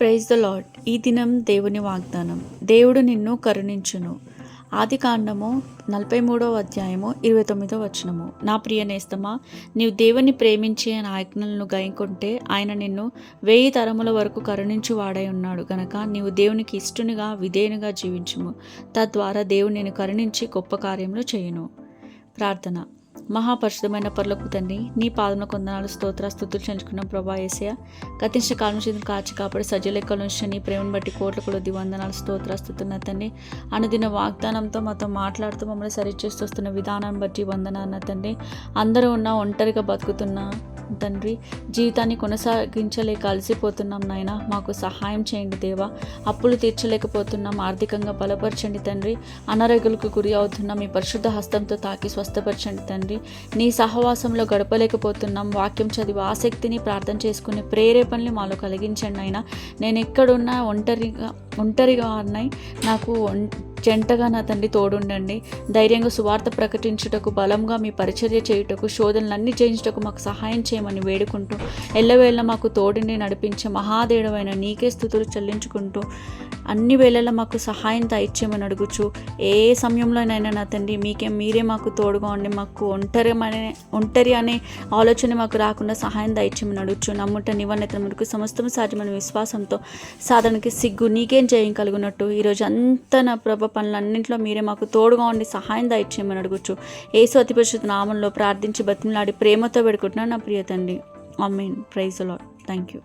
Praise the lord. ఈ దినం దేవుని వాగ్దానం. దేవుడు నిన్ను కరుణించును. ఆదికాండము 43వ అధ్యాయము 29వ వచనము. నా ప్రియ నేస్తమా, నీవు దేవుని ప్రేమించి ఆయన ఆజ్ఞలను గైకొంటే ఆయన నిన్ను 1000 తరముల వరకు కరుణించు వాడై ఉన్నాడు గనక నీవు దేవునికి ఇష్టనిగా విధేయునిగా జీవించుము. తద్వారా దేవుడు నిన్ను కరుణించి గొప్ప కార్యములు చేయును. ప్రార్థన. మహాపరిశుద్ధమైన పరలోకపు తండ్రి, నీ పాదముల కొందనాలు స్తుతులు చెంచుకున్నాం ప్రభా యేసయ్య. గతించిన కాలం నుంచి కాచి కాపాడి సజ్జలెక్కల నుంచి నీ ప్రేమను బట్టి కోట్ల కొలది వందనాలు స్తుతున్నా తండ్రి. అనుదిన వాగ్దానంతో మాతో మాట్లాడుతూ మమ్మల్ని సరిచేస్తూ వస్తున్న విధానాన్ని బట్టి వందనాన్న తండ్రి. అందరూ ఉన్న ఒంటరిగా బతుకుతున్నా తండ్రి, జీవితాన్ని కొనసాగించలేక అలసిపోతున్నాం నాయన, మాకు సహాయం చేయండి దేవా. అప్పులు తీర్చలేకపోతున్నాం, ఆర్థికంగా బలపరచండి తండ్రి. అనారోగ్యాలకు గురి అవుతున్నాం, మీ పరిశుద్ధ హస్తంతో తాకి స్వస్థపరచండి తండ్రి. నీ సహవాసంలో గడపలేకపోతున్నాం, వాక్యం చదివి ఆసక్తిని ప్రార్థన చేసుకునే ప్రేరేపణని మాలో కలిగించండి అయినా. నేను ఎక్కడున్నా ఒంటరిగా ఉన్నాయి, నాకు జంటగా నా తండ్రి తోడుండండి. ధైర్యంగా సువార్త ప్రకటించుటకు, బలంగా మీ పరిచర్య చేయుటకు, శోధనలన్నీ జయించుటకు మాకు సహాయం చేయమని వేడుకుంటూ, ఎల్లవేళ మాకు తోడుని నడిపించే మహాదేవుడైన నీకే స్తుతులు చెల్లించుకుంటూ, అన్ని వేళలా మాకు సహాయం దయచేయమని అడుగుచు, ఏ సమయంలోనైనా నా తండ్రి మీరే మాకు తోడుగా ఉండి, మాకు ఒంటరి అనే ఆలోచన మాకు రాకుండా సహాయం దయచేయమని అడుగుచు. నమ్ముట నివన్నత మనకు సమస్తం సాధ్యమైన విశ్వాసంతో సాధనకి సిగ్గు నీకేం జయం కలుగునట్టు ఈరోజు అంతా నా ప్రభ పనులన్నింటిలో మీరే మాకు తోడుగా ఉండి సహాయం దయచేయమని అడుగుచు. యేసు అతి పరిశుద్ధ నామంలో ప్రార్థించి బతిమలాడి ప్రేమతో పెడుకుంటున్నాను నా ప్రియ తండ్రి. Amen. Praise the Lord. Thank you.